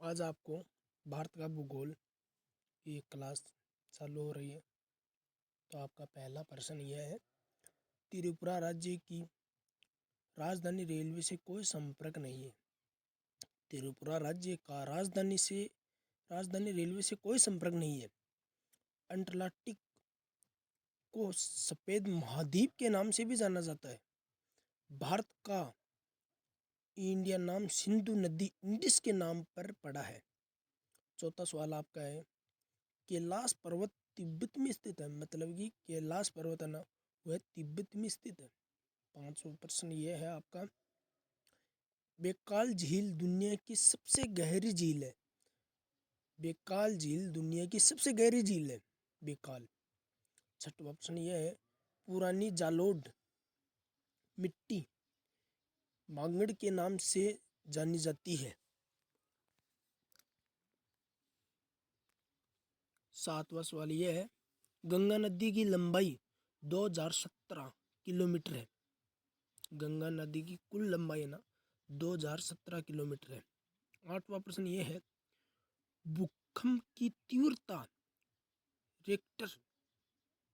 आज आपको भारत का भूगोल की एक क्लास चालू हो रही है। तो आपका पहला प्रश्न यह है, त्रिपुरा राज्य की राजधानी रेलवे से कोई संपर्क नहीं है। त्रिपुरा राज्य का राजधानी रेलवे से कोई संपर्क नहीं है। अंटार्कटिक को सफ़ेद महाद्वीप के नाम से भी जाना जाता है। भारत का इंडिया नाम सिंधु नदी इंडिस के नाम पर पड़ा है। चौथा सवाल आपका है, कैलाश पर्वत तिब्बत में स्थित है। मतलब कि कैलाश पर्वत है ना, वह तिब्बत में स्थित है। 5वां प्रश्न ये है आपका, बेकाल झील दुनिया की सबसे गहरी झील है। बेकाल झील दुनिया की सबसे गहरी झील है, बेकाल। 6वां प्रश्न ये है, पुरानी जालोड मिट्टी मांगड़ के नाम से जानी जाती है। 7वां सवाल यह है, गंगा नदी की लंबाई 2017 किलोमीटर है। गंगा नदी की कुल लंबाई है ना 2017 किलोमीटर है। 8वां प्रश्न ये है, भूकंप की तीव्रता रिक्टर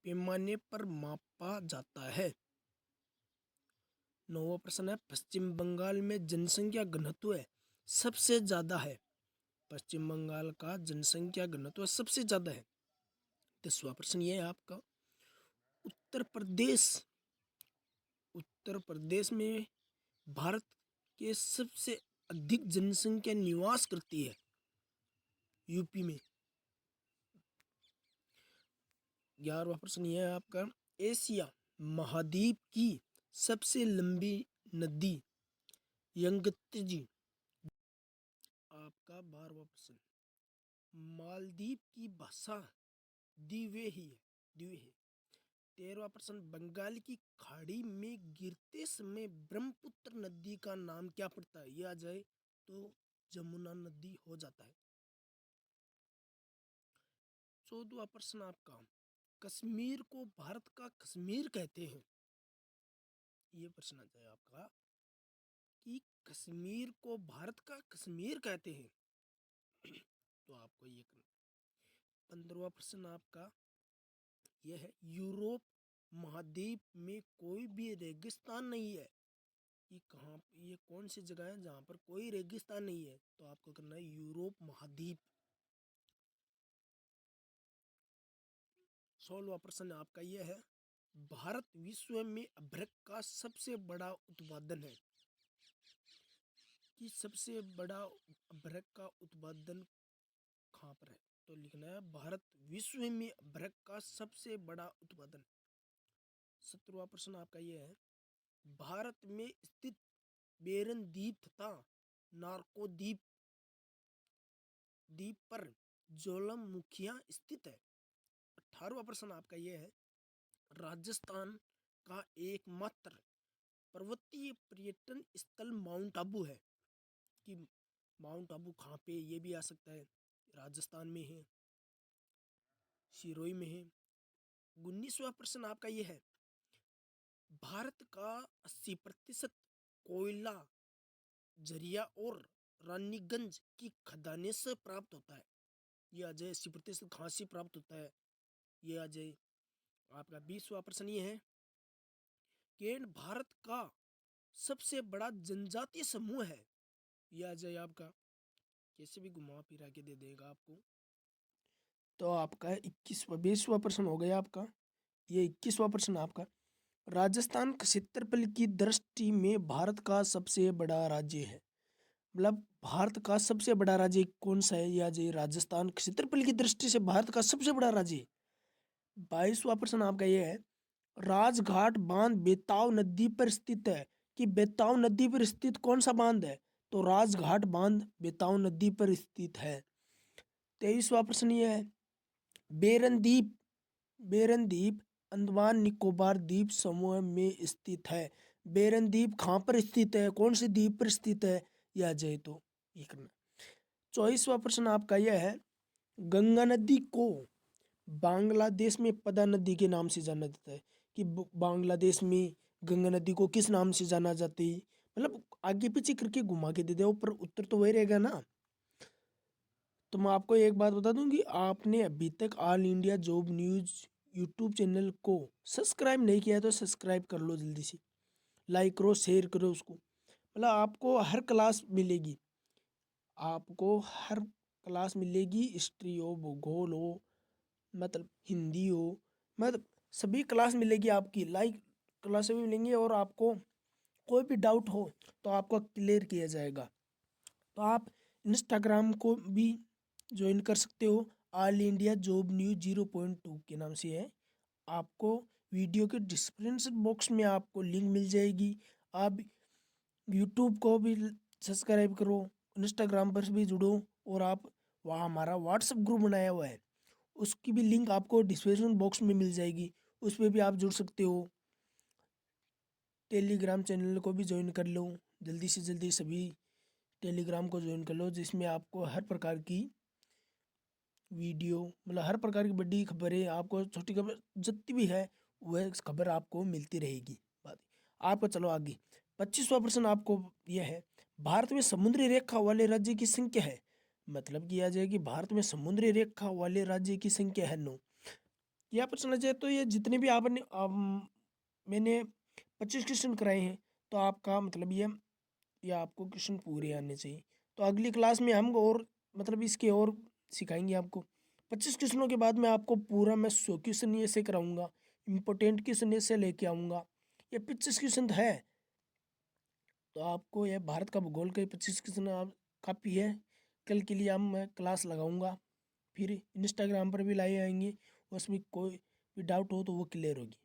पैमाने पर मापा जाता है। 9वां प्रश्न है, पश्चिम बंगाल में जनसंख्या घनत्व सबसे ज्यादा है। पश्चिम बंगाल का जनसंख्या घनत्व सबसे ज्यादा है। 10वां प्रश्न ये है आपका, उत्तर प्रदेश उत्तर प्रदेश में भारत के सबसे अधिक जनसंख्या निवास करती है, यूपी में। 11वां प्रश्न यह है आपका, एशिया महाद्वीप की सबसे लंबी नदी यंगत्जी। आपका 12वां प्रश्न, मालदीव की भाषा द्विवेही है। 13वां प्रश्न, बंगाल की खाड़ी में गिरते समय ब्रह्मपुत्र नदी का नाम क्या पड़ता है। यह आ जाए तो जमुना नदी हो जाता है। 14वां प्रश्न आपका, कश्मीर को भारत का कश्मीर कहते हैं। ये प्रश्न आ जाए आपका कि कश्मीर को भारत का कश्मीर कहते हैं। तो आपको ये करना। 15वां प्रश्न आपका यह है, यूरोप महाद्वीप में कोई भी रेगिस्तान नहीं है। कि कहाँ, ये कौन सी जगह है जहाँ पर कोई रेगिस्तान नहीं है। तो आपको करना है यूरोप महाद्वीप। 16वां प्रश्न आपका यह है, भारत विश्व में अभ्रक का सबसे बड़ा उत्पादन है। कि सबसे बड़ा अभ्रक का उत्पादन कहाँ पर है। तो लिखना है भारत विश्व में अभ्रक का सबसे बड़ा उत्पादन। 17वां प्रश्न आपका यह है, भारत में स्थित बेरन द्वीप तथा नार्को द्वीप पर ज्वालामुखियां स्थित है। 18वां प्रश्न आपका यह है, राजस्थान का एकमात्र पर्वतीय पर्यटन स्थल माउंट आबू है। कि माउंट आबू कहाँ पे, ये भी आ सकता है, राजस्थान में है, सिरोही में है। 19वां प्रश्न आपका यह है, भारत का 80% कोयला झरिया और रानीगंज की खदानें से प्राप्त होता है। यह आ जाए 80% कहाँ से प्राप्त होता है, ये आ जाए। आपका 20वां प्रश्न ये है, केन भारत का सबसे बड़ा जनजातीय समूह है। यह आ जाए आपका, कैसे भी घुमा फिरा के दे देगा आपको। तो आपका 20वां प्रश्न हो गया आपका। ये 21वां प्रश्न आपका, राजस्थान क्षेत्रफल की दृष्टि में भारत का सबसे बड़ा राज्य है। मतलब भारत का सबसे बड़ा राज्य कौन सा है, या जो राजस्थान क्षेत्रफल की दृष्टि से भारत का सबसे बड़ा राज्य है। 22वां प्रश्न आपका यह है, राजघाट बांध बेताव नदी पर स्थित है। कि बेताव नदी पर स्थित कौन सा बांध है। तो राजघाट बांध बेताव नदी पर स्थित है। 23वां प्रश्न यह है, बेरन द्वीप अंडमान निकोबार द्वीप समूह में स्थित है। बेरन द्वीप कहाँ पर स्थित है, कौन से द्वीप पर स्थित है, यह जाए तो ये करना। 24वां प्रश्न आपका यह है, गंगा नदी को बांग्लादेश में पदा नदी के नाम से जाना जाता है। कि बांग्लादेश में गंगा नदी को किस नाम से जाना जाता है। मतलब आगे पीछे करके घुमा के दे दे, ऊपर उत्तर तो वही रहेगा ना। तो मैं आपको एक बात बता दूं कि आपने अभी तक all India job news YouTube channel को सब्सक्राइब नहीं किया है तो सब्सक्राइब कर लो जल्दी से, लाइक करो, शेयर करो उसको। मतलब आपको हर क्लास मिलेगी, आपको हर क्लास मिलेगी, हिस्ट्री हो, भूगोल हो, मतलब हिंदी हो, मतलब सभी क्लास मिलेगी आपकी, लाइव क्लास भी मिलेंगी। और आपको कोई भी डाउट हो तो आपको क्लियर किया जाएगा। तो आप इंस्टाग्राम को भी ज्वाइन कर सकते हो, ऑल इंडिया जॉब न्यूज़ 0.2 के नाम से है। आपको वीडियो के डिस्क्रिप्शन बॉक्स में आपको लिंक मिल जाएगी। आप यूट्यूब को भी सब्सक्राइब करो, इंस्टाग्राम पर भी जुड़ो, और आप वहाँ हमारा व्हाट्सएप ग्रुप बनाया हुआ है, उसकी भी लिंक आपको डिस्क्रिप्शन बॉक्स में मिल जाएगी, उस पर भी आप जुड़ सकते हो। टेलीग्राम चैनल को भी ज्वाइन कर लो, जल्दी से जल्दी सभी टेलीग्राम को ज्वाइन कर लो, जिसमें आपको हर प्रकार की वीडियो, मतलब हर प्रकार की बड़ी खबरें, आपको छोटी खबर जितनी भी है वह खबर आपको मिलती रहेगी। बात आपका, चलो आगे। 25वां प्रश्न आपको यह है, भारत में समुद्री रेखा वाले राज्य की संख्या है, मतलब किया जाए कि भारत में समुद्री रेखा वाले राज्य की संख्या है 9। यह प्रश्न है तो ये जितने भी आपने मैंने 25 क्वेश्चन कराए हैं, तो आपका मतलब ये आपको क्वेश्चन पूरे आने चाहिए। तो अगली क्लास में हम और मतलब इसके और सिखाएंगे आपको। 25 क्वेश्चनों के बाद मैं आपको पूरा मैं 100 क्वेश्चन ये से कराऊंगा, इम्पोर्टेंट क्वेश्चन से लेके आऊँगा। ये 25 क्वेश्चन है, तो आपको यह भारत का भूगोल के 25 क्वेश्चन आप काफ़ी है। कल के लिए हम मैं क्लास लगाऊंगा, फिर इंस्टाग्राम पर भी लाए आएंगे, उसमें कोई भी डाउट हो तो वो क्लियर होगी।